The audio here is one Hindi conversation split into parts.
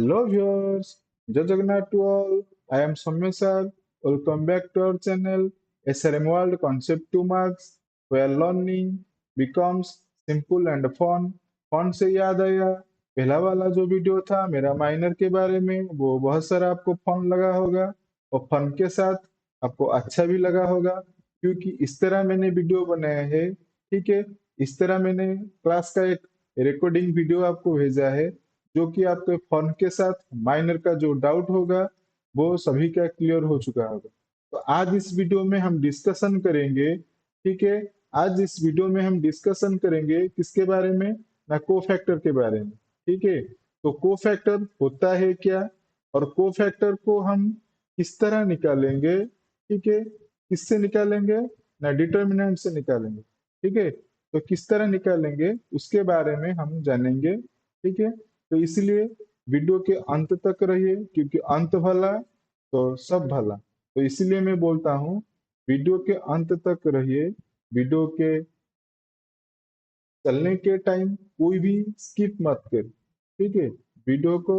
Hello viewers, Jai Jagannath to all. I am Soumya sir. Welcome back to our channel SRM World Concept 2 Marks, where learning becomes simple and fun. Fun से याद आया, पहला वाला जो वीडियो था मेरा माइनर के बारे में, वो बहुत सारा आपको फन लगा होगा और फन के साथ आपको अच्छा भी लगा होगा, क्योंकि इस तरह मैंने वीडियो बनाया है। ठीक है, इस तरह मैंने क्लास का एक रिकॉर्डिंग वीडियो आपको भेजा है, जो कि आपके फन के साथ माइनर का जो डाउट होगा वो सभी का क्लियर हो चुका होगा। तो आज इस वीडियो में हम डिस्कशन करेंगे। ठीक है, आज इस वीडियो में हम डिस्कशन करेंगे किसके बारे में, ना कोफैक्टर के बारे में। ठीक है, तो कोफैक्टर होता है क्या और कोफैक्टर को हम किस तरह निकालेंगे। ठीक है, किससे निकालेंगे, ना डिटर्मिनेंट से निकालेंगे। ठीक है, तो किस तरह निकालेंगे उसके बारे में हम जानेंगे। ठीक है, तो इसलिए वीडियो के अंत तक रहिए, क्योंकि अंत भला तो सब भला। तो इसलिए मैं बोलता हूँ वीडियो के अंत तक रहिए। वीडियो के चलने के टाइम कोई भी स्किप मत कर। ठीक है, वीडियो को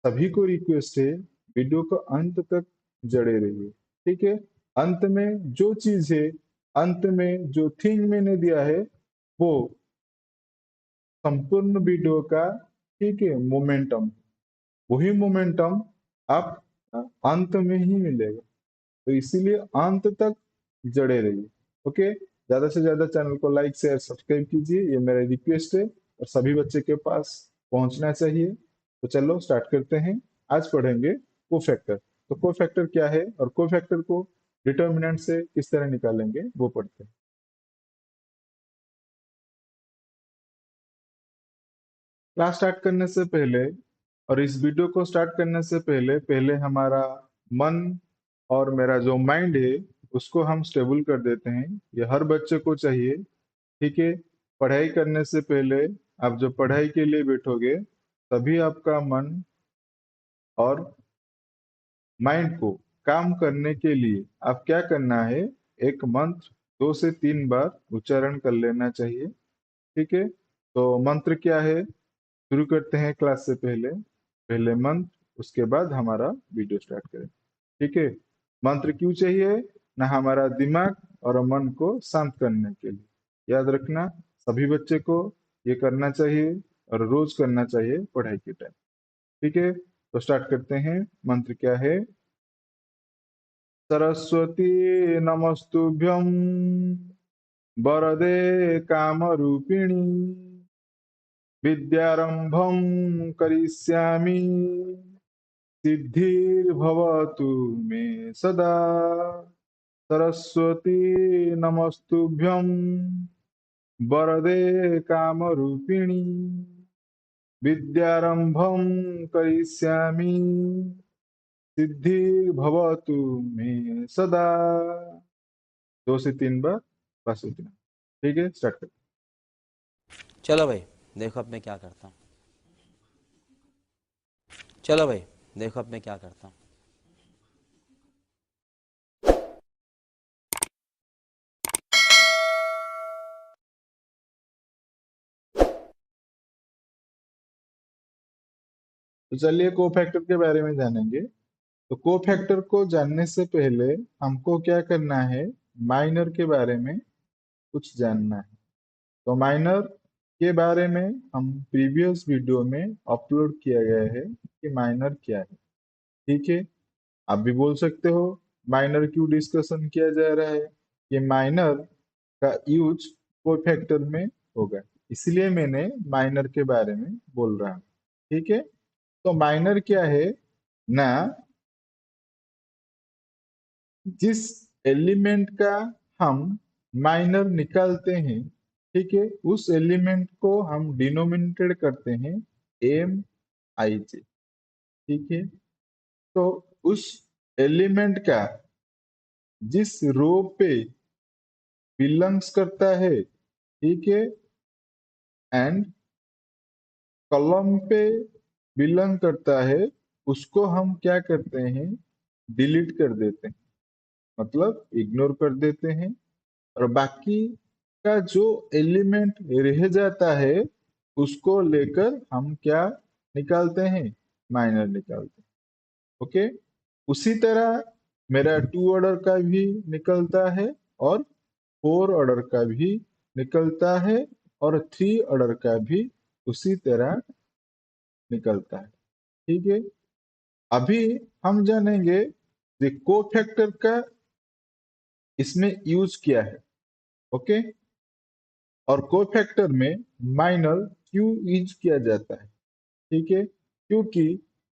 सभी को रिक्वेस्ट है, वीडियो को अंत तक जड़े रहिए। ठीक है, अंत में जो चीज है, अंत में जो थिंग मैंने दिया है वो संपूर्ण वीडियो का, ठीक है, मोमेंटम, वही मोमेंटम आप अंत में ही मिलेगा। तो इसीलिए अंत तक जड़े रहिए। ओके, ज्यादा से ज्यादा चैनल को लाइक शेयर सब्सक्राइब कीजिए, ये मेरा रिक्वेस्ट है और सभी बच्चे के पास पहुंचना चाहिए। तो चलो स्टार्ट करते हैं। आज पढ़ेंगे कोफैक्टर। तो कोफैक्टर क्या है और कोफैक्टर को डिटर्मिनेंट से किस तरह निकालेंगे वो पढ़ते हैं। क्लास स्टार्ट करने से पहले और इस वीडियो को स्टार्ट करने से पहले पहले हमारा मन और मेरा जो माइंड है उसको हम स्टेबल कर देते हैं। ये हर बच्चे को चाहिए। ठीक है, पढ़ाई करने से पहले आप जब पढ़ाई के लिए बैठोगे तभी आपका मन और माइंड को काम करने के लिए आप क्या करना है, एक मंत्र 2 से 3 बार उच्चारण कर लेना चाहिए। ठीक है, तो मंत्र क्या है शुरू करते हैं क्लास से पहले। पहले मंत्र, उसके बाद हमारा वीडियो स्टार्ट करें। ठीक है, मंत्र क्यों चाहिए, ना हमारा दिमाग और मन को शांत करने के लिए। याद रखना, सभी बच्चे को ये करना चाहिए और रोज करना चाहिए पढ़ाई के टाइम। ठीक है, तो स्टार्ट करते हैं। मंत्र क्या है, सरस्वती नमस्तुभ्यं वरदे कामरूपिणी विद्यारंभं करिष्यामि सिद्धिर्भवतु मे सदा। सरस्वती नमस्तुभ्यं वरदे कामरूपिणी विद्यारंभं करिष्यामि सिद्धिर्भवतु मे सदा। 2 से 3 बार, बस इतना। ठीक है, स्टार्ट करते चलो भाई देखो अब मैं क्या करता हूँ। चलो भाई देखो अब मैं क्या करता हूँ। तो चलिए कोफैक्टर के बारे में जानेंगे। तो कोफैक्टर को जानने से पहले हमको क्या करना है, माइनर के बारे में कुछ जानना है। तो माइनर के बारे में हम प्रीवियस वीडियो में अपलोड किया गया है कि माइनर क्या है। ठीक है, आप भी बोल सकते हो माइनर क्यों डिस्कशन किया जा रहा है, कि माइनर का यूज कोफैक्टर में होगा, इसलिए मैंने माइनर के बारे में बोल रहा हूँ। ठीक है, तो माइनर क्या है ना, जिस एलिमेंट का हम माइनर निकालते हैं, ठीक है, उस एलिमेंट को हम डिनोमिनेटेड करते हैं एम आई जे। ठीक है, तो उस एलिमेंट का जिस रो पे बिलोंग्स करता है, ठीक है, एंड कॉलम पे बिलोंग करता है, उसको हम क्या करते हैं, डिलीट कर देते हैं, मतलब इग्नोर कर देते हैं। और बाकी का जो एलिमेंट रह जाता है उसको लेकर हम क्या निकालते हैं, माइनर निकालते हैं। ओके, उसी तरह मेरा 2 ऑर्डर का भी निकलता है और 4 ऑर्डर का भी निकलता है और 3 ऑर्डर का भी उसी तरह निकलता है। ठीक है, अभी हम जानेंगे कोफैक्टर का इसमें यूज क्या है। ओके, और कोफैक्टर में माइनर क्यों यूज किया जाता है। ठीक है, क्योंकि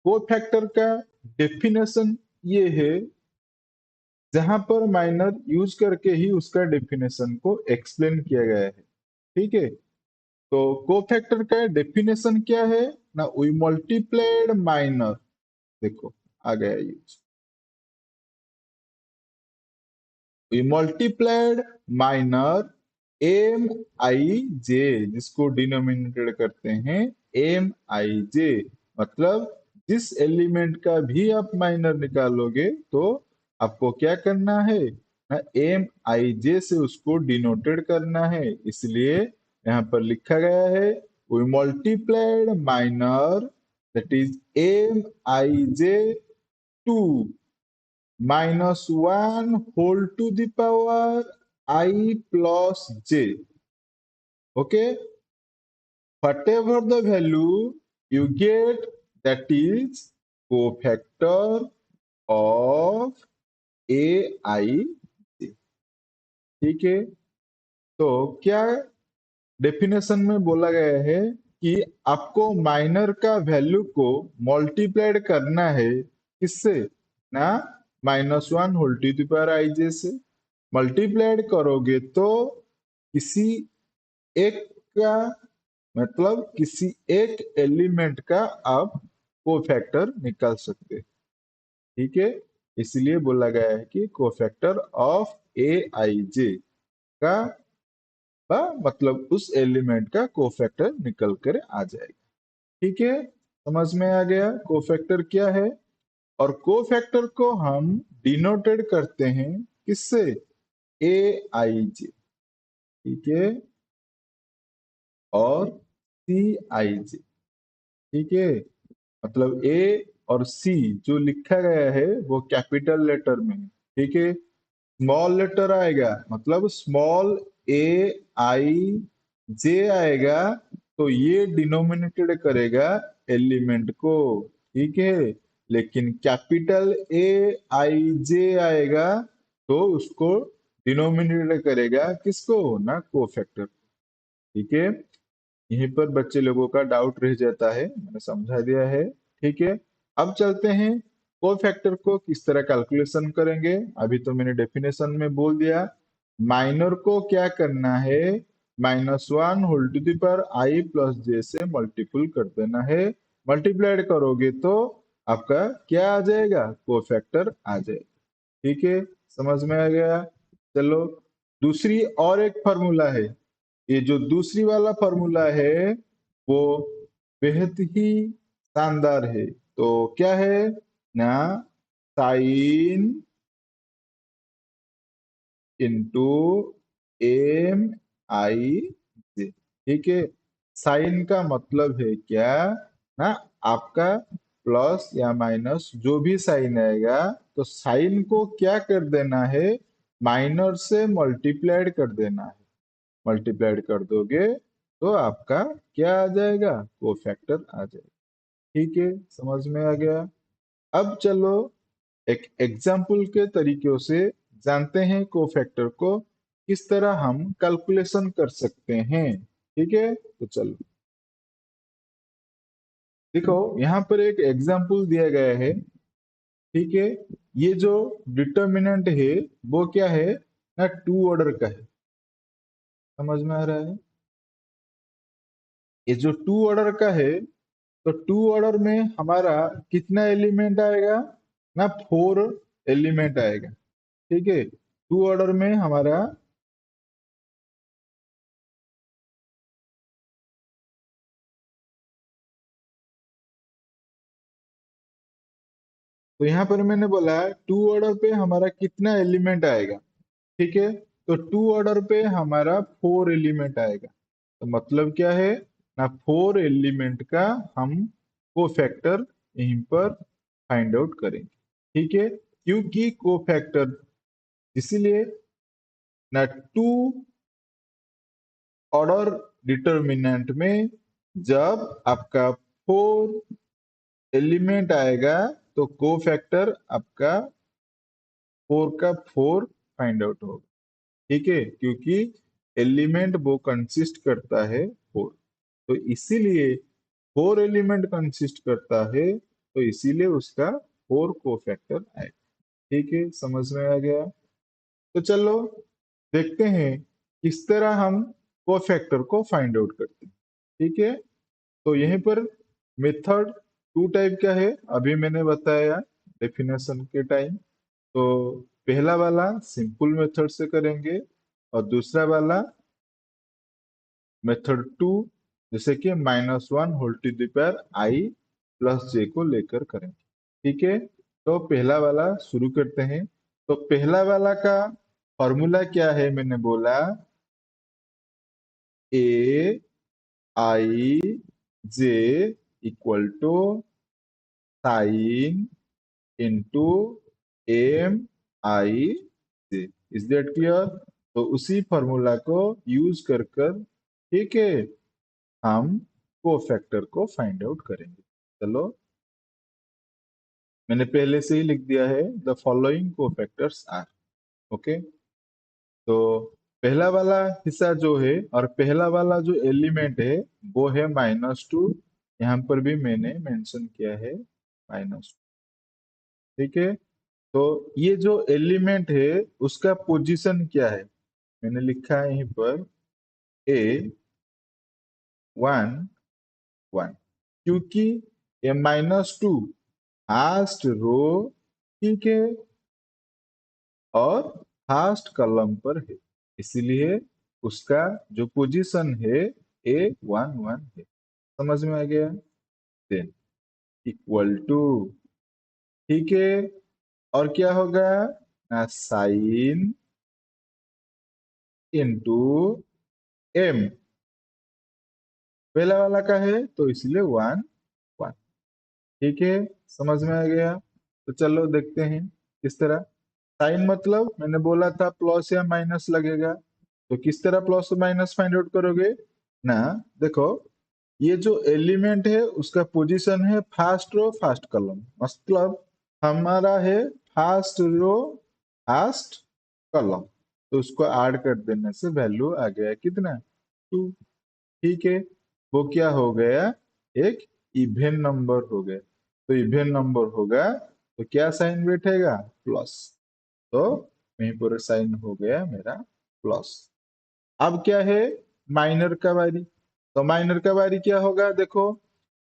कोफैक्टर का डेफिनेशन ये है जहां पर माइनर यूज करके ही उसका डेफिनेशन को एक्सप्लेन किया गया है। ठीक है, तो कोफैक्टर का डेफिनेशन क्या है ना, वी मल्टीप्लाइड माइनर, देखो आ गया use, we multiplied minor M I J, जिसको डिनोमिनेटेड करते हैं एम आई जे, मतलब जिस एलिमेंट का भी आप माइनर निकालोगे तो आपको क्या करना है ना, एम आई जे से उसको डिनोटेड करना है। इसलिए यहाँ पर लिखा गया है we multiplied minor that is M I J to -1 whole to the power I plus j. Okay, whatever the value you get, that is cofactor of ai j. ठीक है, तो क्या डेफिनेशन में बोला गया है कि आपको माइनर का वैल्यू को मल्टीप्लाइड करना है किससे ना, -1 होल टू द पावर आई जे से। मल्टीप्लाइड करोगे तो किसी एक का मतलब किसी एक एलिमेंट का आप कोफैक्टर निकाल सकते हैं। ठीक है, इसलिए बोला गया है कि कोफैक्टर ऑफ ए आई जे का मतलब उस एलिमेंट का कोफैक्टर निकल कर आ जाएगा। ठीक है, समझ में आ गया कोफैक्टर क्या है। और कोफैक्टर को हम डिनोटेड करते हैं किससे, ए आई जे। ठीक है, और सी आई जे। ठीक है, मतलब ए और सी जो लिखा गया है वो कैपिटल लेटर में है। ठीक है, स्मॉल लेटर आएगा मतलब स्मॉल ए आई जे आएगा, तो ये डिनोमिनेटेड करेगा एलिमेंट को। ठीक है, लेकिन कैपिटल ए आई जे आएगा तो उसको डिनोमिनेटेड करेगा किसको ना, कोफैक्टर। ठीक है, यहीं पर बच्चे लोगों का डाउट रह जाता है, मैंने समझा दिया है। ठीक है, अब चलते हैं कोफैक्टर को किस तरह कैलकुलेशन करेंगे। अभी तो मैंने डेफिनेशन में बोल दिया, माइनर को क्या करना है, -1 whole to the power I plus J से मल्टीपल कर देना है। मल्टीप्लाइड करोगे तो आपका क्या आ जाएगा, कोफैक्टर आ जाएगा। ठीक है, समझ में आ गया। चलो, दूसरी और एक फॉर्मूला है, ये जो दूसरी वाला फॉर्मूला है वो बेहद ही शानदार है। तो क्या है ना, साइन इंटू एम आई जे। ठीक है, साइन का मतलब है क्या ना, आपका प्लस या माइनस जो भी साइन आएगा तो साइन को क्या कर देना है, माइनर से मल्टीप्लाइड कर देना है। मल्टीप्लाइड कर दोगे तो आपका क्या आ जाएगा, कोफैक्टर आ जाएगा। ठीक है, समझ में आ गया। अब चलो एक एग्जाम्पल के तरीकों से जानते हैं कोफैक्टर को किस तरह हम कैलकुलेशन कर सकते हैं। ठीक है, तो चलो देखो, यहाँ पर एक एग्जाम्पल दिया गया है। ठीक है, ये जो डिटर्मिनेंट है वो क्या है ना, 2 ऑर्डर का है। समझ में आ रहा है, ये जो 2 ऑर्डर का है, तो 2 ऑर्डर में हमारा कितना एलिमेंट आएगा ना, 4 एलिमेंट आएगा। ठीक है, 2 ऑर्डर में हमारा, तो यहाँ पर मैंने बोला 2 ऑर्डर पे हमारा कितना एलिमेंट आएगा। ठीक है, तो 2 ऑर्डर पे हमारा 4 एलिमेंट आएगा। तो मतलब क्या है ना, 4 एलिमेंट का हम कोफैक्टर यहीं पर फाइंड आउट करेंगे। ठीक है, क्योंकि कोफैक्टर, इसीलिए ना टू ऑर्डर डिटर्मिनेंट में जब आपका फोर एलिमेंट आएगा तो कोफैक्टर आपका फोर का फोर फाइंड आउट होगा। ठीक है, क्योंकि एलिमेंट वो कंसिस्ट करता है फोर, तो इसीलिए फोर एलिमेंट कंसिस्ट करता है, तो इसीलिए उसका फोर कोफैक्टर आएगा। ठीक है, समझ में आ गया। तो चलो देखते हैं किस तरह हम कोफैक्टर को फाइंड आउट करते हैं। ठीक है, तो यहीं पर मेथड टू टाइप का है, अभी मैंने बताया डेफिनेशन के टाइम। तो पहला वाला सिंपल मेथड से करेंगे और दूसरा वाला मेथड टू, जैसे कि -1 whole to the power i+j को लेकर करेंगे। ठीक है, तो पहला वाला शुरू करते हैं। तो पहला वाला का फॉर्मूला क्या है, मैंने बोला Aij sin into MIJ। Is that clear? तो उसी फॉर्मूला को यूज कर कर, ठीक है, हम कोफैक्टर को फाइंड आउट करेंगे। चलो, मैंने पहले से ही लिख दिया है, the following cofactors are. Okay, तो पहला वाला हिस्सा जो है और पहला वाला जो एलिमेंट है वो है -2। यहाँ पर भी मैंने मेंशन किया है -2। ठीक है, तो ये जो एलिमेंट है उसका पोजीशन क्या है, मैंने लिखा है यहीं पर A11, क्योंकि ये -2 फर्स्ट रो, ठीक है, और फर्स्ट कॉलम पर है, इसलिए उसका जो पोजीशन है A11 है। समझ में आ गया? देन इक्वल टू, ठीक है, और क्या होगा, साइन इंटू एम, पहला वाला का है तो इसलिए 1 1। ठीक है, समझ में आ गया। तो चलो देखते हैं किस तरह। साइन मतलब मैंने बोला था प्लस या माइनस लगेगा, तो किस तरह प्लस और माइनस फाइंड आउट करोगे ना। देखो, ये जो एलिमेंट है उसका पोजीशन है फर्स्ट रो फर्स्ट कॉलम, मतलब हमारा है फर्स्ट रो फर्स्ट कॉलम, तो उसको ऐड कर देने से वैल्यू आ गया कितना, 2। ठीक है, वो क्या हो गया, एक इवन नंबर हो गया। तो इवन नंबर होगा तो क्या साइन बैठेगा, प्लस। तो वहीं पर साइन हो गया मेरा प्लस। अब क्या है, माइनर का बारी। तो माइनर का बारी क्या होगा, देखो,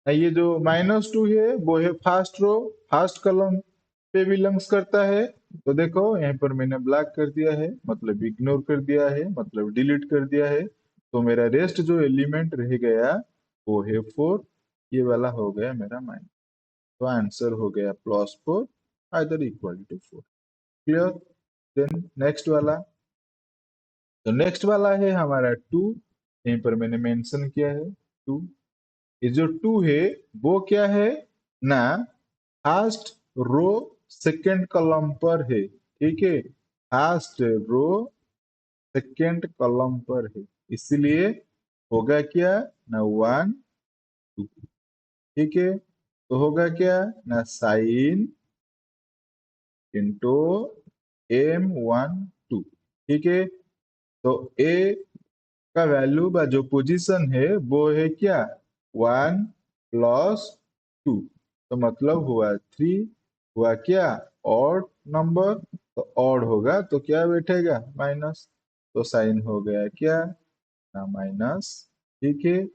ये जो -2 है वो है फर्स्ट रो फर्स्ट कॉलम पे बिलोंग्स करता है। तो देखो यहाँ पर मैंने ब्लैक कर दिया है, मतलब इग्नोर कर दिया है, मतलब डिलीट कर दिया है। तो मेरा रेस्ट जो एलिमेंट रह गया वो है 4, ये वाला हो गया मेरा माइनस। तो आंसर हो गया +4, either equal to 4। Clear? Then next वाला, तो नेक्स्ट वाला है हमारा 2, यहीं पर मैंने मेंशन किया है 2। ये जो 2 है वो क्या है ना, फर्स्ट रो सेकंड कॉलम पर है। ठीक है, फर्स्ट रो सेकंड कॉलम पर है, इसलिए होगा क्या ना 1 2। ठीक है, तो होगा क्या ना साइन इंटू M12। ठीक है, तो ए का वैल्यू बा जो पोजीशन है वो है क्या, 1+2, तो मतलब हुआ 3। हुआ क्या, ऑड नंबर, तो ऑड होगा तो क्या बैठेगा, माइनस। तो साइन हो गया क्या ना माइनस। ठीक है,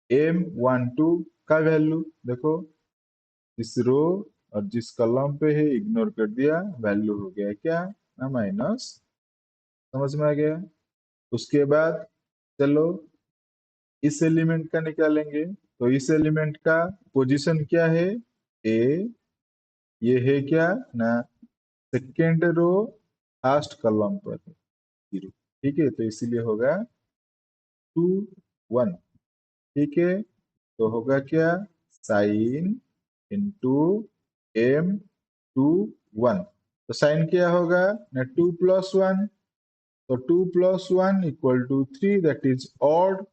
M12 का वैल्यू देखो, जिस रो और जिस कॉलम पे है इग्नोर कर दिया, वैल्यू हो गया क्या ना माइनस। समझ में आ गया? उसके बाद चलो इस एलिमेंट का निकालेंगे। तो इस एलिमेंट का पोजीशन क्या है, ए, ये है क्या ना सेकेंड रो फर्स्ट कॉलम पर है 0। ठीक है, तो इसीलिए होगा 2 1। ठीक है, तो होगा क्या, sign into M two one. तो साइन क्या होगा ना, 2+1, तो 2+1 equal to 3, that is odd.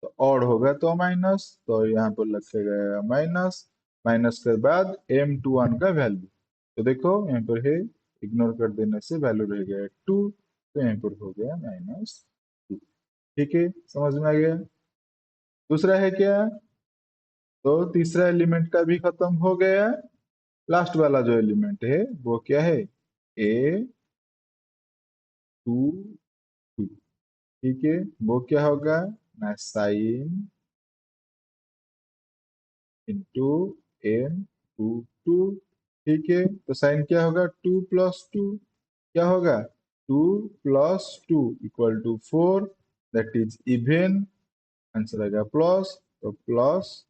तो ऑड होगा तो माइनस, तो यहाँ पर लिखेगा माइनस। माइनस के बाद M21 का वैल्यू, तो देखो यहाँ पर है, इग्नोर कर देने से वैल्यू रह गया 2, तो यहाँ पर हो गया -2। ठीक है, समझ में आ गया। दूसरा है क्या, तो तीसरा एलिमेंट का भी खत्म हो गया। लास्ट वाला जो एलिमेंट है वो क्या है, A22। ठीक है, वो क्या होगा ना, साइन इंटू M22। ठीक है, तो साइन क्या होगा, 2+2 क्या होगा, 2+2 equal to 4, that is even. Answer आएगा प्लस, तो प्लस।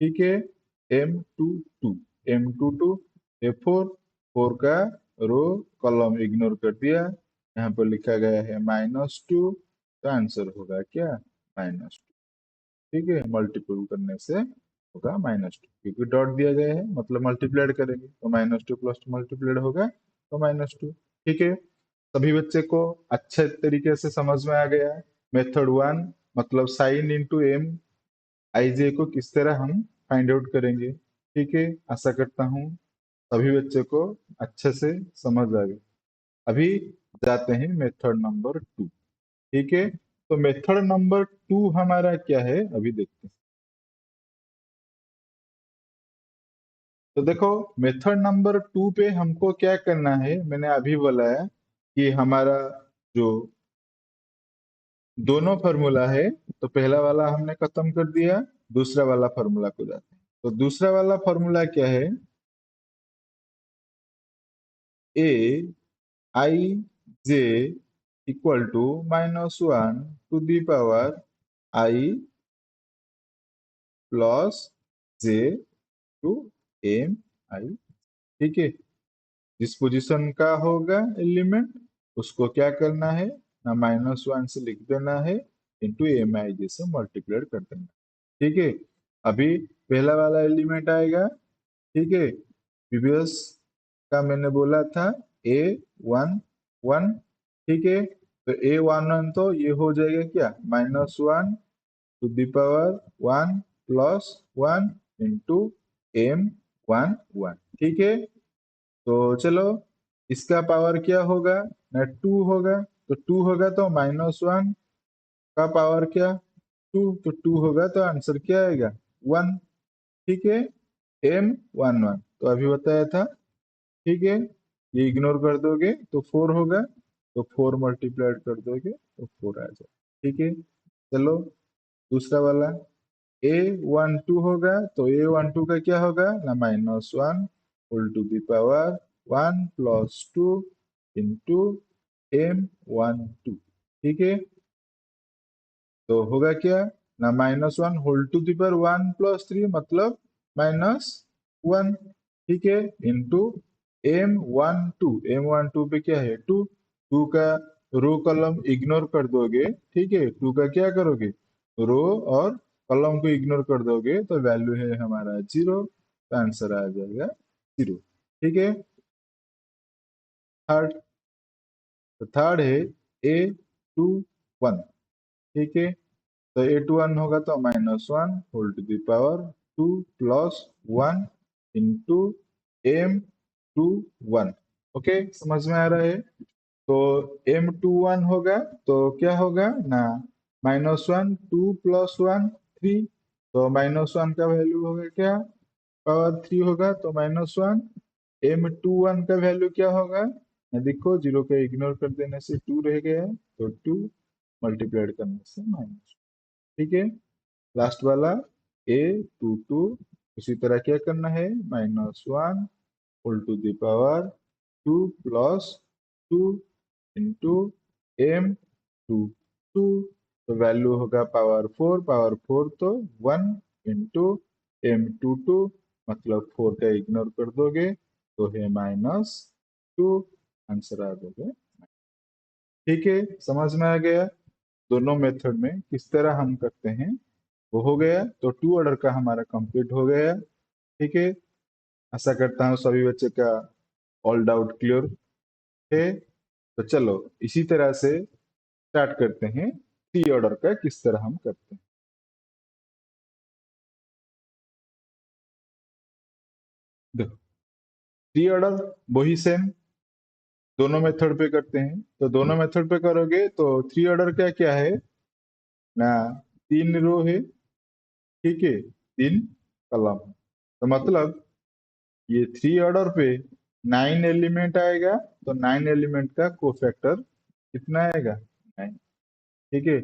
ठीक है, M22, M22 A4, 4 का रो कॉलम इग्नोर कर दिया, यहाँ पर लिखा गया है -2, तो आंसर होगा क्या, -2। ठीक है, मल्टीपल करने से होगा -2, क्योंकि डॉट दिया गया है मतलब मल्टीप्लाइड करेंगे, तो -2 + 2 मल्टीप्लाइड होगा तो -2। ठीक है, सभी बच्चे को अच्छे तरीके से समझ में आ गया। मेथड 1 मतलब साइन इंटू एम आई जे को किस तरह हम फाइंड आउट करेंगे। ठीक है, आशा करता हूँ सभी बच्चे को अच्छे से समझ आ गया। अभी जाते हैं मेथड नंबर 2। ठीक है, तो मेथड नंबर 2 हमारा क्या है अभी देखते हैं। तो देखो, मेथड नंबर 2 पे हमको क्या करना है, मैंने अभी बोला है कि हमारा जो दोनों फार्मूला है, तो पहला वाला हमने खत्म कर दिया, दूसरा वाला फार्मूला को जाते हैं। तो दूसरा वाला फार्मूला क्या है, A I J equal to -1 to the power I plus J to M I. ठीक है, जिस पोजीशन का होगा एलिमेंट उसको क्या करना है ना, -1 से लिख देना है, इंटू एम आई जैसे मल्टीप्लाई कर देना। ठीक है, अभी पहला वाला एलिमेंट आएगा। ठीक है, प्रीवियस का मैंने बोला था A11। ठीक है, तो A11 तो ये हो जाएगा क्या, -1 to the power 1 plus 1 into M11। ठीक है, तो चलो इसका पावर क्या होगा ना, 2 होगा, तो 2 होगा तो -1 का पावर क्या, 2, तो 2 होगा तो आंसर क्या आएगा, 1। ठीक है, M11 तो अभी बताया था। ठीक है, ये इग्नोर कर दोगे तो 4 होगा, तो 4 मल्टीप्लाइड कर दोगे तो 4 आ जाए। ठीक है, चलो दूसरा वाला A12 होगा, तो A12 का क्या होगा ना, -1 whole to the power 1 plus 2 into M12। ठीक है, तो होगा क्या ना, -1 होल टू दी पावर 1 + 3 मतलब -1। ठीक है, इंटू M12 पे क्या है, 2। 2 का रो कॉलम इग्नोर कर दोगे। ठीक है, 2 का क्या करोगे, रो और कॉलम को इग्नोर कर दोगे तो वैल्यू है हमारा 0, तो आंसर आ जाएगा 0। ठीक है, थर्ड, तो थर्ड है A21। ठीक है, तो A21 होगा तो -1 whole to the power 2 plus 1 into M21। Okay, समझ में आ रहा है। तो M21 होगा तो क्या होगा ना, -1 2 प्लस 1 3, तो -1 का वैल्यू होगा क्या, पावर 3 होगा, तो -1। M21 का वैल्यू क्या होगा ना, देखो जीरो का इग्नोर कर देने से 2 रह गया है, तो 2 मल्टीप्लाइड करने से माइनस। ठीक है, लास्ट वाला A22, उसी तरह क्या करना है, -1 whole to the power 2 plus 2 into M22, तो वैल्यू होगा पावर 4 तो 1 इंटू M22 मतलब 4 का इग्नोर कर दोगे तो है -2, आंसर आ जाएगा। ठीक है, समझ में आ गया दोनों मेथड में किस तरह हम करते हैं। वो हो गया, तो 2 ऑर्डर का हमारा कंप्लीट हो गया। ठीक है, आशा करता हूँ सभी बच्चे का ऑल डाउट क्लियर है। तो चलो इसी तरह से स्टार्ट करते हैं, थ्री ऑर्डर का किस तरह हम करते हैं। देखो थ्री ऑर्डर वही सेम दोनों मेथड पे करते हैं। तो दोनों मेथड पे करोगे तो थ्री ऑर्डर क्या क्या है ना, तीन रो है, ठीक है, तीन कॉलम है। तो मतलब ये थ्री ऑर्डर पे नाइन एलिमेंट आएगा, तो नाइन एलिमेंट का कोफैक्टर कितना आएगा, नाइन। ठीक है,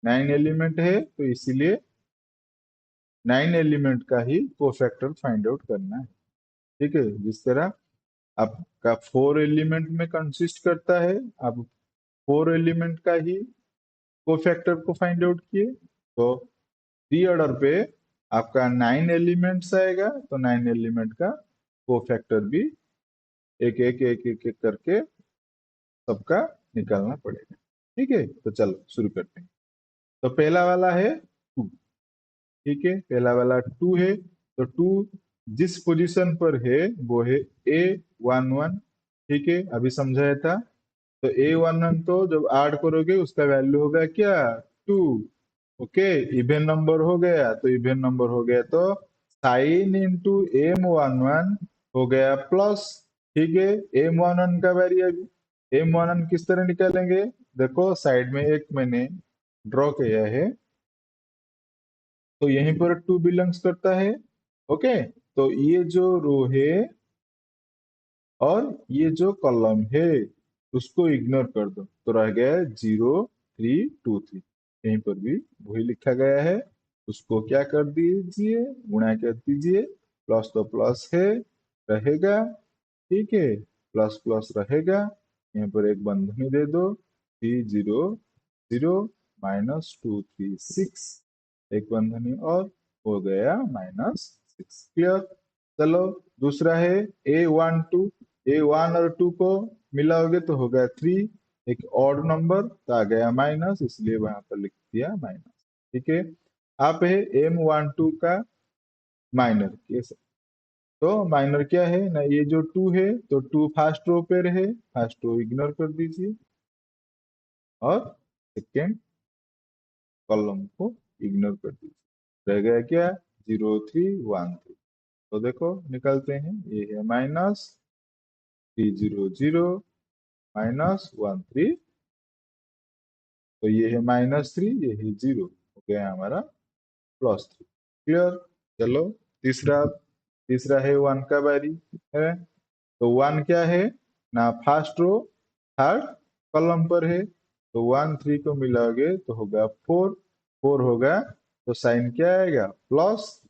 नाइन एलिमेंट है तो इसीलिए नाइन एलिमेंट का ही कोफैक्टर फाइंड आउट करना है। ठीक है, जिस तरह आपका फोर एलिमेंट में कंसिस्ट करता है, आप फोर एलिमेंट का ही कोफैक्टर को फाइंड आउट किए। तो थ्री ऑर्डर पे आपका नाइन एलिमेंट्स आएगा, तो नाइन एलिमेंट का कोफैक्टर भी एक एक एक एक एक करके सबका निकालना पड़ेगा। ठीक है, तो चलो शुरू करते हैं। तो पहला वाला है टू। ठीक है, पहला वाला टू है, तो टू जिस पोजीशन पर है वो है ए वन वन। ठीक है, अभी समझाया था। तो ए वन वन तो जब ऐड करोगे उसका वैल्यू होगा क्या, टू। ओके, इवन नंबर हो गया तो इवन नंबर हो गया तो sign into M one one हो गया प्लस। ठीक है, एम वन वन का वैल्यू एम वन वन किस तरह निकालेंगे, देखो साइड में एक मैंने ड्रॉ किया है, तो यहीं पर टू बिलोंग्स करता है। ओके, तो ये जो रो है और ये जो कॉलम है उसको इग्नोर कर दो, तो रह गया जीरो थ्री टू थ्री। यहीं पर भी वही लिखा गया है, उसको क्या कर दीजिए, गुणा कर दीजिए। प्लस तो प्लस है, रहेगा। ठीक है, प्लस प्लस रहेगा। यहाँ पर एक बंधनी दे दो, three zero zero minus two three six, एक बंधनी और हो गया माइनस सिक्स। क्लियर। चलो दूसरा है ए वन टू। ए वन और टू को मिलाओगे तो होगा थ्री, एक ऑड नंबर तो आ गया माइनस, इसलिए वहां पर लिख दिया माइनस। ठीक है, आप है एम वन टू का माइनर केस। तो माइनर क्या है ना, ये जो टू है तो टू फर्स्ट रो पे रहे, फर्स्ट रो इग्नोर कर दीजिए और सेकेंड कॉलम को इग्नोर कर दीजिए। रह गया क्या, जीरो थ्री वन थ्री। तो देखो निकलते हैं, ये है minus three zero zero minus one three, तो ये है माइनस थ्री, ये है जीरो, हो गया हमारा प्लस थ्री। क्लियर। चलो तीसरा, तीसरा है वन का बारी है। तो वन क्या है ना, फर्स्ट रो थर्ड कॉलम पर है, तो वन थ्री को मिलाओगे तो होगा फोर, फोर होगा तो साइन क्या आएगा, plus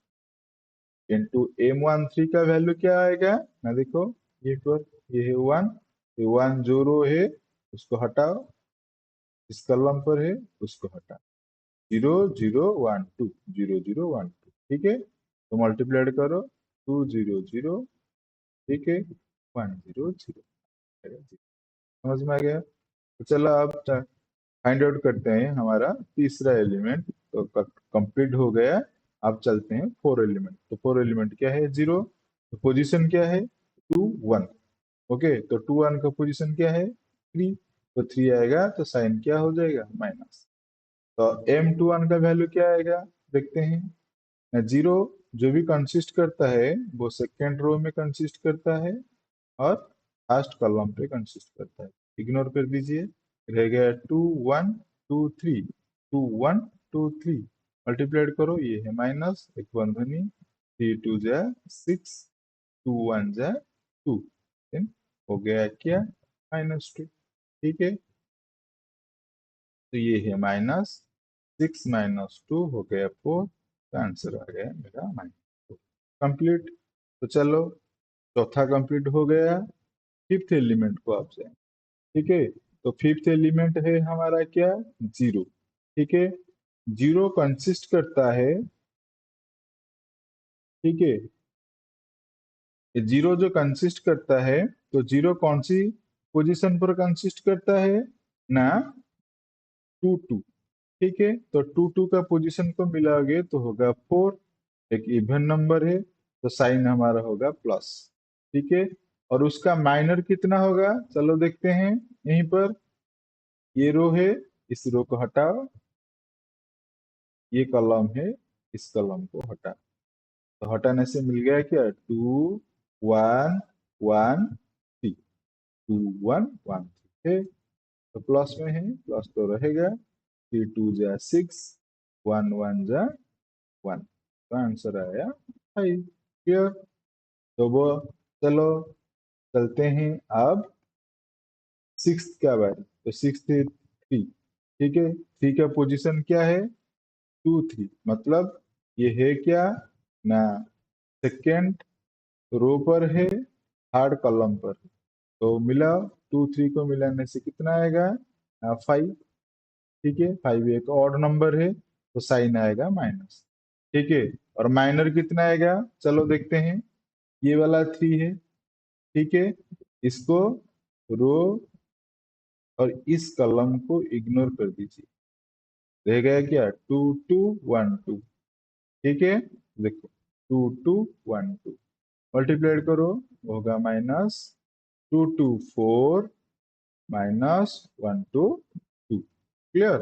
into M one three का वैल्यू क्या आएगा ना, देखो ये पर, ये है वन, ये वन जो रो है उसको हटाओ, इस कॉलम पर है उसको हटाओ, zero zero one two, zero zero one two. ठीक है, तो मल्टीप्लाइड करो, टू जीरो जीरो, ठीक है, वन जीरो जीरो। समझ में आ गया। तो चलो अब फाइंड आउट करते हैं हमारा तीसरा एलिमेंट। तो कंप्लीट हो गया। अब चलते हैं फोर एलिमेंट। तो फोर एलिमेंट क्या है, जीरो। तो पोजीशन क्या है, टू वन। ओके, तो टू वन का पोजीशन क्या है, थ्री। तो थ्री आएगा तो साइन क्या हो जाएगा, माइनस। तो एम टू वन का वैल्यू क्या आएगा, देखते हैं। जीरो जो भी कंसिस्ट करता है वो सेकेंड रो में कंसिस्ट करता है और फर्स्ट कॉलम पे कंसिस्ट करता है, इग्नोर कर दीजिए। रह गया two one two three, two one two three, multiplied करो, ये है माइनस, एक बंधनी, थ्री टू जा सिक्स, टू वन जा टू, देन हो गया क्या, माइनस टू। ठीक है, तो ये है माइनस सिक्स माइनस टू हो गया फोर, का आंसर आ गया मेरा माइनस टू। कंप्लीट। तो चलो चौथा कंप्लीट हो गया। फिफ्थ एलिमेंट को आप जाए। ठीक है, तो फिफ्थ एलिमेंट है हमारा क्या, जीरो। ठीक है, जीरो कंसिस्ट करता है, ठीक है, ये जीरो जो कंसिस्ट करता है, तो जीरो कौन सी पोजीशन पर कंसिस्ट करता है ना, टू टू। ठीक है, तो टू टू का पोजीशन को मिलाओगे तो होगा फोर, एक इवन नंबर है, तो साइन हमारा होगा प्लस। ठीक है, और उसका माइनर कितना होगा, चलो देखते हैं यहीं पर। ये रो है, इस रो को हटाओ, ये कॉलम है, इस कॉलम को हटाओ। तो हटाने से मिल गया क्या, 2 1 1 3, 2 1 1 3 है। तो प्लस में है, प्लस तो रहेगा। 3 2 जा 6, 1 1 जा 1, तो आंसर आया 5। क्लियर। तो वो, चलो चलते हैं अब सिक्स का बारी। तो सिक्स है 3। ठीक है, 3 का पोजीशन क्या है, 2 3, मतलब ये है क्या ना, सेकेंड रो पर है, थर्ड कॉलम पर है। तो मिलाओ, 2 3 को मिलाने से कितना आएगा, 5। ठीक है, 5 एक ऑड नंबर है, तो साइन आएगा माइनस। ठीक है, और माइनर कितना आएगा, चलो देखते हैं। ये वाला 3 है। ठीक है, इसको रो और इस कॉलम को इग्नोर कर दीजिए, रह गया क्या, 2 2 1 2। ठीक है, देखो 2 2 1 2 मल्टीप्लाइड करो, होगा -2 2 4 -1 2 2। क्लियर।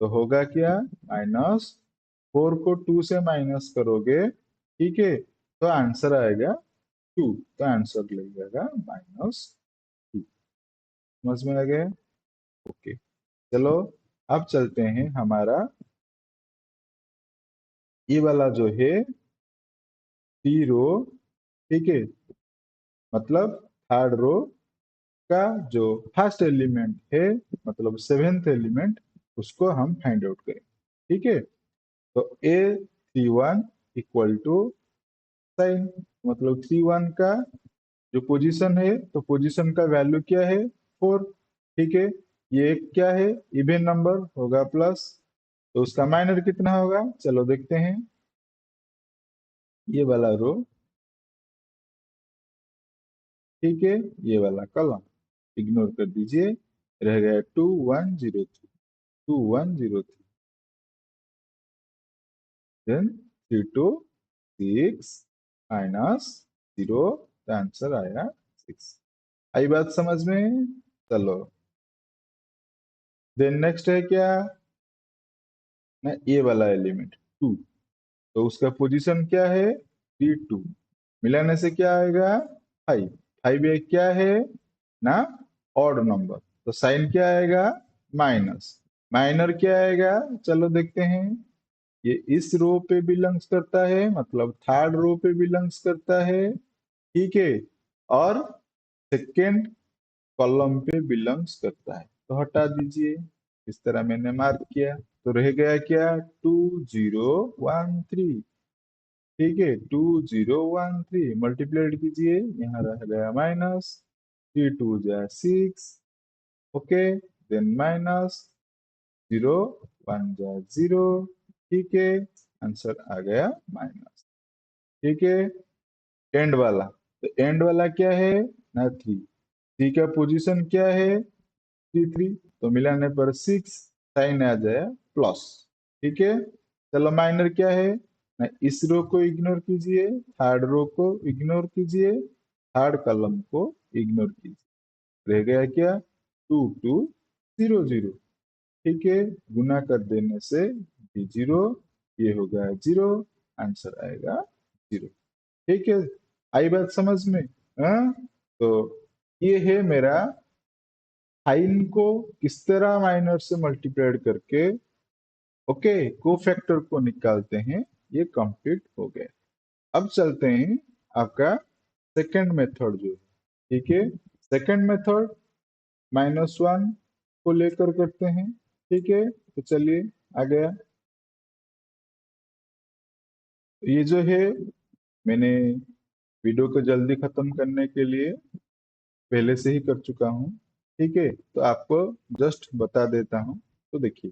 तो होगा क्या, -4 को 2 से माइनस करोगे, ठीक है, तो आंसर आएगा 2। तो आंसर लगेगा -2। समझ में आ गया। ओके, चलो अब चलते हैं हमारा ये वाला जो है 3 रो। ठीक है, मतलब थर्ड रो का जो फर्स्ट एलिमेंट है, मतलब सेवेंथ एलिमेंट, उसको हम फाइंड आउट करें। ठीक है, तो A31 इक्वल टू साइन, मतलब 3 1 का जो पोजीशन है, तो पोजीशन का वैल्यू क्या है, 4। ठीक है, ये क्या है, इवन नंबर होगा प्लस, तो उसका माइनर कितना होगा, चलो देखते हैं। ये वाला रो, ठीक है, ये वाला कॉलम इग्नोर कर दीजिए, रह गया 2 1 0 3, 2 1 0 3, देन 3 2 6 -0, आंसर आया 6। आई बात समझ में। चलो, देन नेक्स्ट है क्या ना, ये वाला एलिमेंट 2, तो उसका पोजीशन क्या है, 3 2, मिलाने से क्या आएगा, 5। 5 एक क्या है ना, ऑड नंबर, तो साइन क्या आएगा, माइनस। माइनर क्या आएगा, चलो देखते हैं। ये इस रो पे बिलोंग्स करता है, मतलब थर्ड रो पे बिलोंग्स करता है। ठीक है, और सेकेंड कॉलम पे बिलोंग्स करता है, तो हटा दीजिए, इस तरह मैंने मार्क किया। तो रह गया क्या, 2 0 1 3। ठीक है, 2 0 1 3 मल्टीप्लाइड कीजिए, यहाँ रह गया माइनस, 3 2 जा 6। ओके, देन -0 1 जा 0। ठीक है, आंसर आ गया माइनस। ठीक है, एंड वाला, तो एंड वाला क्या है ना, 3। 3 का पोजीशन क्या है, 3 3, तो मिलाने पर 6, साइन आ जाए प्लस। ठीक है, चलो माइनर क्या है ना, इस रो को इग्नोर कीजिए, थर्ड रो को इग्नोर कीजिए, थर्ड कॉलम को इग्नोर कीजिए, रह गया क्या, 2 2 0 0। ठीक है, गुना कर देने से भी 0, ये हो गया 0, आंसर आएगा 0। ठीक है, आई बात समझ में। हाँ? तो ये है मेरा साइन को किस तरह माइनर से मल्टीप्लाइड करके, ओके, को फैक्टर को निकालते हैं, ये कंप्लीट हो गया। अब चलते हैं आपका सेकंड मेथड जो है। ठीक है, सेकंड मेथड -1 को लेकर करते हैं। ठीक है, तो चलिए आ गया। ये जो है, मैंने वीडियो को जल्दी खत्म करने के लिए पहले से ही कर चुका हूँ। ठीक है, तो आपको जस्ट बता देता हूँ। तो देखिए,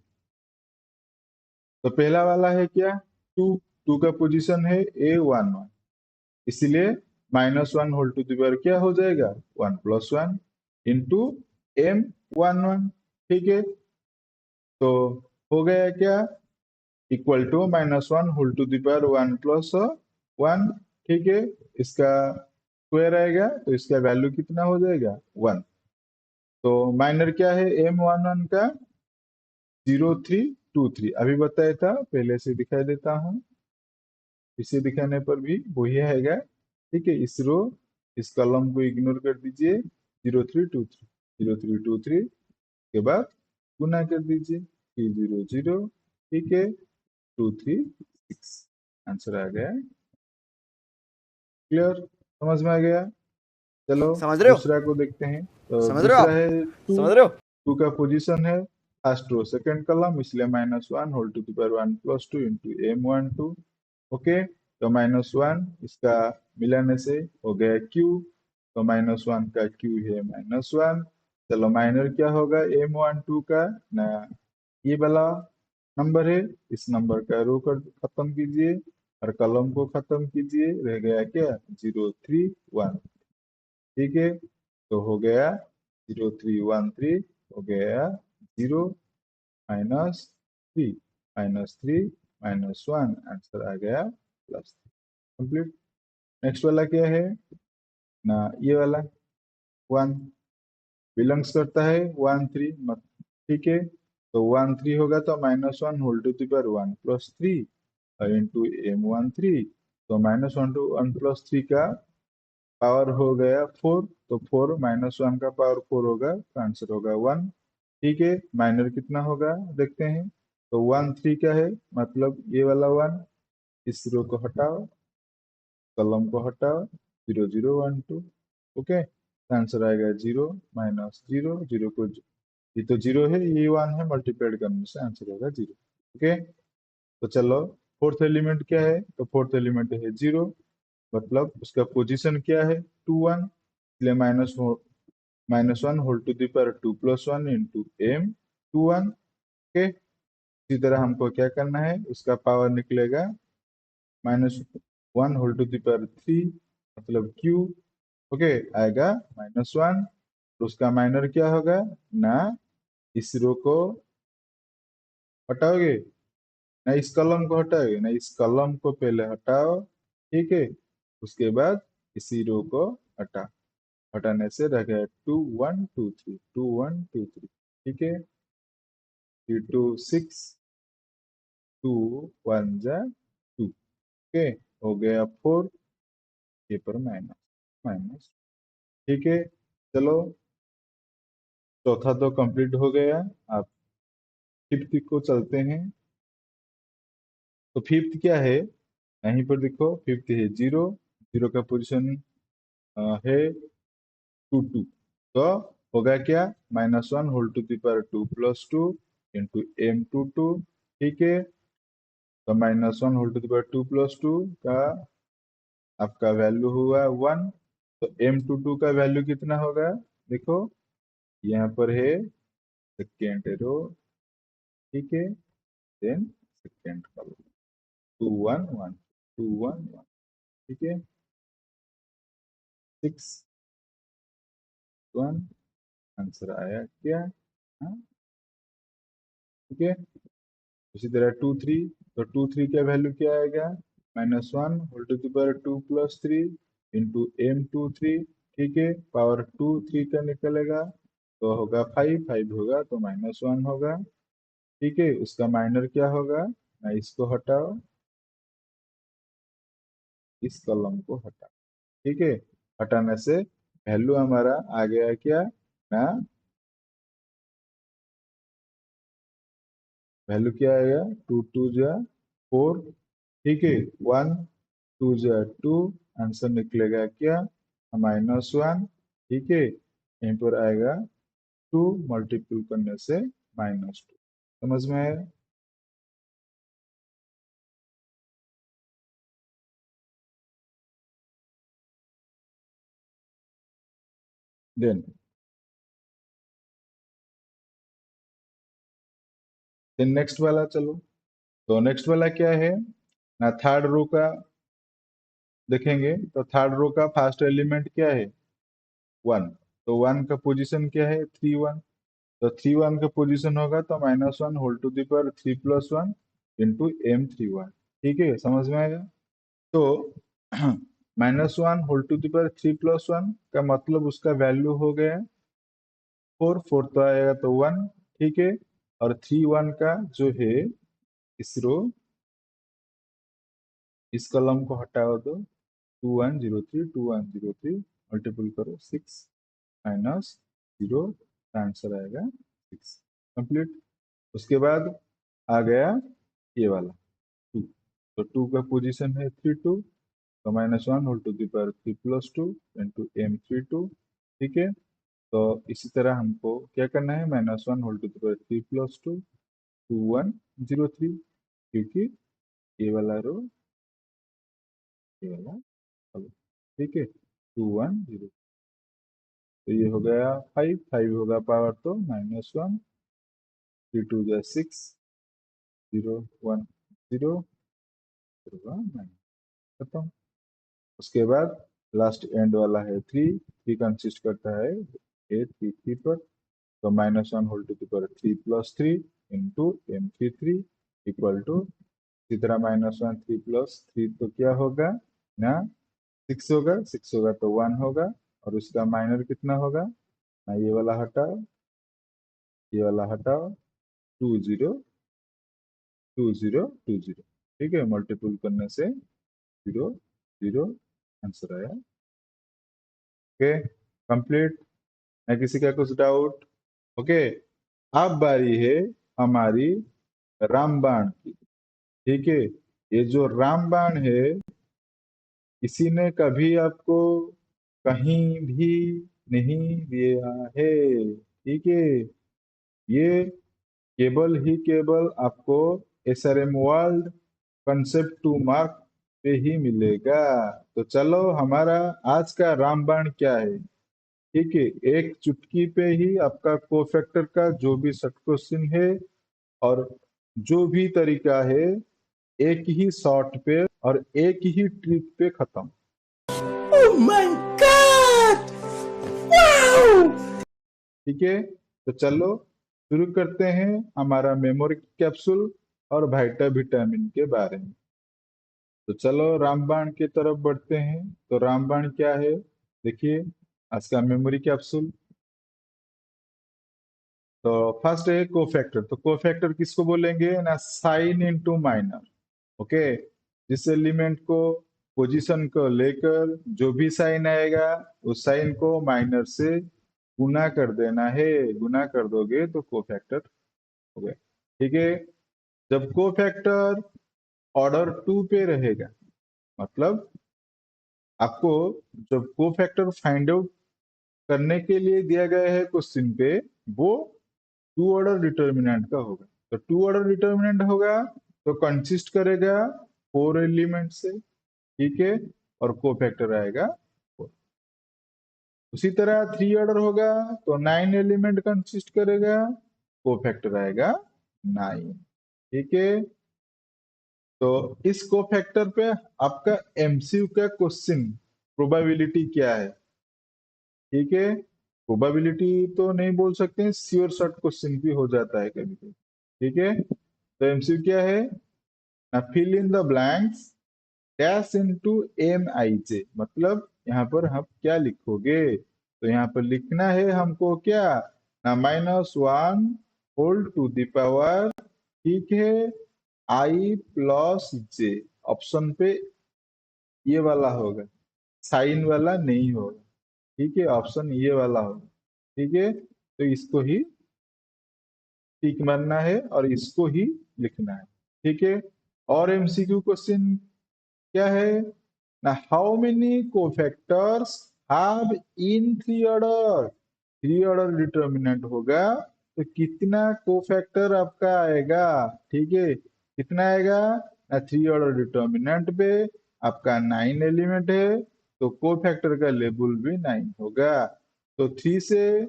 तो पहला वाला है क्या, 2। 2 का पोजीशन है A11, इसलिए -1 होल टू द पावर क्या हो जाएगा, 1 + 1 इंटू M11। ठीक है, तो हो गया क्या, equal to -1 whole to the power 1 + 1 ठीक है, इसका स्क्वायर आएगा तो इसका वैल्यू कितना हो जाएगा 1। तो माइनर क्या है M11 का 0323 अभी बताया था, पहले से दिखाई देता हूँ। इसे दिखाने पर भी वही आएगा। ठीक है, इस रो इस कॉलम को इग्नोर कर दीजिए, 0323 के बाद गुना कर दीजिए 300, ठीक है, 236 आंसर आ गया। क्लियर, समझ में आ गया। चलो समझ रहे हो? दूसरा को देखते हैं। तो समझ रहे हो दूसरा आप? है टू। समझ रहे हो? टू का पोजीशन है फर्स्ट रो सेकंड कॉलम, इसलिए -1 whole to the power 1 + 2 into M12। Okay, तो -1 इसका मिलाने से हो गया Q, तो -1 का Q है -1। चलो माइनर क्या होगा M12 का ना, ये वाला नंबर है, इस नंबर का रो कर खत्म कीजिए और कॉलम को खत्म कीजिए, रह गया क्या 031। ठीक है, तो हो गया 0313, हो गया 0 -3 -3 -1, आंसर आ गया +3। कंप्लीट। नेक्स्ट वाला क्या है ना, ये वाला 1 बिलोंग्स करता है 1 3 मत। ठीक है, तो 1 3 होगा तो -1 whole to the power 1 + 3 into M13। तो -1 + 3 का पावर हो गया 4, तो 4 -1 का पावर 4 होगा तो आंसर होगा 1। ठीक है, माइनर कितना होगा देखते हैं। तो 1 3 क्या है, मतलब ये वाला 1, इस रो को हटाओ, कॉलम को हटाओ, 0012। ओके, आंसर आएगा 0 -0 0 को, ये तो 0 है, ये 1 है, मल्टीप्लाइड करने से आंसर होगा 0। ओके, तो चलो फोर्थ एलिमेंट क्या है, तो फोर्थ एलिमेंट है 0, मतलब उसका पोजीशन क्या है 2 1, इसलिए -1 whole to the power 2 + 1 into M21। Okay, इसी तरह हमको क्या करना है, उसका पावर निकलेगा -1 होल टू द पावर 3, मतलब Q। ओके, आएगा -1, तो उसका माइनर क्या होगा ना, इस रो को हटाओगे ना, इस कॉलम को हटाओगे ना, इस कॉलम को पहले हटाओ। ठीक है, उसके बाद इसी रो को हटा हटाने से रह गया 2123 2123। ठीक है, 326 2 1 जा 2। ओके, हो गया 4, ये पर माइनस माइनस। ठीक है, चलो चौथा तो कंप्लीट हो गया। आप फिफ्थ को चलते हैं। तो फिफ्थ क्या है, यहीं पर देखो, फिफ्थ है 0, 0 का पोजीशन है 2 2। तो होगा क्या -1 whole to the power 2 + 2 into M22। ठीक है, तो -1 होल टू द पावर 2 + 2 का आपका वैल्यू हुआ 1। तो M22 का वैल्यू कितना होगा, देखो यहाँ पर है सेकेंड रो। ठीक है, देन सेकेंड कॉलम 2 1 1 2 1 1। ठीक है, 6 1, आंसर आया क्या। हाँ, ठीक है, इसी तरह 2 3, तो 2 3 का वैल्यू क्या आएगा -1 whole to the power 2 + 3 into M23। ठीक है, पावर 2 3 का निकलेगा तो होगा 5 5 होगा तो -1 होगा। ठीक है, उसका माइनर क्या होगा ना, इसको हटाओ, इस कॉलम को हटाओ। ठीक है, हटाने से वैल्यू हमारा आ गया क्या ना, वैल्यू क्या आएगा 2 2 जा 4। ठीक है, 1 2 जा 2, आंसर निकलेगा क्या -1। ठीक है, यहीं पर आएगा 2 मल्टीपल करने से -2। समझ में आया। देन देन नेक्स्ट वाला चलो। तो नेक्स्ट वाला क्या है ना, थर्ड रो का देखेंगे। तो थर्ड रो का फर्स्ट एलिमेंट क्या है 1। तो 1 का पोजीशन क्या है 3 1। तो 3 1 का पोजीशन होगा तो -1 whole to the power 3 + 1 into M31। ठीक है, समझ में आएगा। तो -1 होल टू द पावर 3+1 का मतलब उसका वैल्यू हो गया 4, 4 तो आएगा तो 1, ठीक है। और 3 1 का जो है इस रो इस कॉलम को हटाओ तो 2103 2103 मल्टीपल करो 6 माइनस 0, आंसर आएगा 6। कंप्लीट। उसके बाद आ गया ये वाला 2। तो 2 का पोजीशन है 3 2, तो -1 whole to the power 3+2 into m32, ठीक है। तो इसी तरह हमको क्या करना है, -1 होल टू द पावर 3+2 2103, क्योंकि ये वाला रो ये वाला column, ठीक है। 2103, तो ये हो गया 5 5 होगा पावर तो -1, 3 2 जा 6, 0 1 0 होगा 9, खत्म। उसके बाद लास्ट एंड वाला है 3, 3 कंसिस्ट करता है 3 पर, तो -1 whole to the power 3+3 into m33 equal to, इसी तरह -1 3+3 तो क्या होगा ना 6 होगा, 6 होगा तो 1 होगा, और उसका माइनर कितना होगा ना, ये वाला हटाओ, ये वाला हटाओ, 20 20 20, ठीक है। मल्टीपल करने से 0 0 आंसर आया। Okay, complete. है किसी का कुछ डाउट? ओके, अब बारी है हमारी रामबाण की, ठीक है। ये जो रामबाण है, किसी ने कभी आपको कहीं भी नहीं दिया है, ठीक है। ये केवल ही केवल आपको SRM वर्ल्ड कंसेप्ट 2 मार्क पे ही मिलेगा। तो चलो, हमारा आज का रामबाण क्या है, ठीक है। एक चुटकी पे ही आपका कोफैक्टर का जो भी शॉर्ट क्वेश्चन है और जो भी तरीका है, एक ही शॉट पे और एक ही ट्रिक पे खत्म। Oh my God! Wow! ठीक है, तो चलो शुरू करते हैं हमारा मेमोरी कैप्सूल और वाइटा विटामिन के बारे में। तो चलो रामबाण की तरफ बढ़ते हैं। तो रामबाण क्या है, देखिए आज का मेमोरी कैप्सूल। तो फर्स्ट है कोफैक्टर। तो कोफैक्टर किसको बोलेंगे ना, साइन इनटू माइनर, ओके। जिस एलिमेंट को पोजीशन को लेकर जो भी साइन आएगा, उस साइन को माइनर से गुना कर देना है। गुना कर दोगे तो कोफैक्टर हो गया, ठीक है। जब कोफैक्टर ऑर्डर 2 पे रहेगा, मतलब आपको जब कोफैक्टर फाइंड आउट करने के लिए दिया गया है क्वेश्चन पे, वो 2 ऑर्डर डिटर्मिनेंट का होगा। तो 2 ऑर्डर डिटर्मिनेंट होगा तो कंसिस्ट करेगा 4 एलिमेंट से, ठीक है। और कोफैक्टर आएगा 4। उसी तरह 3 ऑर्डर होगा तो 9 एलिमेंट कंसिस्ट करेगा, कोफैक्टर आएगा 9, ठीक है। तो इस कोफैक्टर पे आपका MCQ का क्वेश्चन प्रोबेबिलिटी क्या है, ठीक है। प्रोबेबिलिटी तो नहीं बोल सकते हैं, श्योर शॉर्ट क्वेश्चन भी हो जाता है कभी कभी, ठीक है। तो MCQ क्या है ना, fill in the blanks dash into MIJ, मतलब यहाँ पर हम क्या लिखोगे, तो यहाँ पर लिखना है हमको क्या ना, -1 होल टू द पावर, ठीक है, I+J। ऑप्शन पे ये वाला होगा, साइन वाला नहीं होगा, ठीक है। ऑप्शन ये वाला होगा, ठीक है। तो इसको ही टिक मारना है और इसको ही लिखना है, ठीक है। और MCQ क्वेश्चन क्या है ना, how many cofactors have in 3 order. 3 order determinant होगा तो कितना कोफैक्टर आपका आएगा, ठीक है। कितना आएगा ना, 3 ऑर्डर डिटर्मिनेंट पे आपका 9 एलिमेंट है, तो कोफैक्टर का लेवल भी 9 होगा। तो 3 से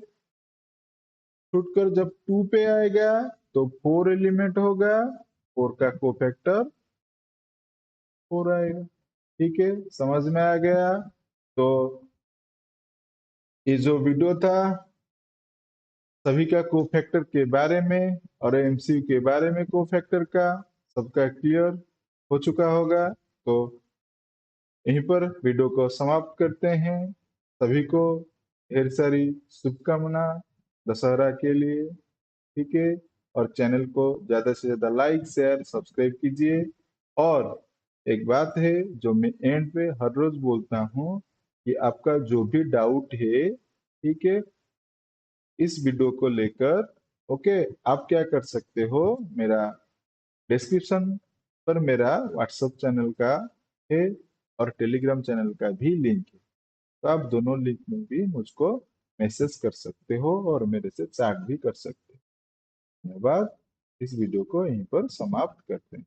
छूटकर जब 2 पे आएगा तो 4 एलिमेंट होगा, 4 का कोफैक्टर 4 आएगा, ठीक है। समझ में आ गया। तो ये जो वीडियो था सभी का कोफैक्टर के बारे में और MCQ के बारे में कोफैक्टर का सबका क्लियर हो चुका होगा। तो यहीं पर वीडियो को समाप्त करते हैं। सभी को ढेर सारी शुभकामना दशहरा के लिए। ठीक है। और चैनल को ज्यादा से ज्यादा लाइक शेयर सब्सक्राइब कीजिए। और एक बात है जो मैं एंड पे हर रोज बोलता हूँ कि आपका जो भी डाउट है, ठीक है, इस वीडियो को लेकर, ओके, आप क्या कर सकते हो, मेरा डिस्क्रिप्शन पर मेरा व्हाट्सएप चैनल का है और टेलीग्राम चैनल का भी लिंक है। तो आप दोनों लिंक में भी मुझको मैसेज कर सकते हो और मेरे से चैट भी कर सकते हो। धन्यवाद। इस वीडियो को यहीं पर समाप्त करते हैं।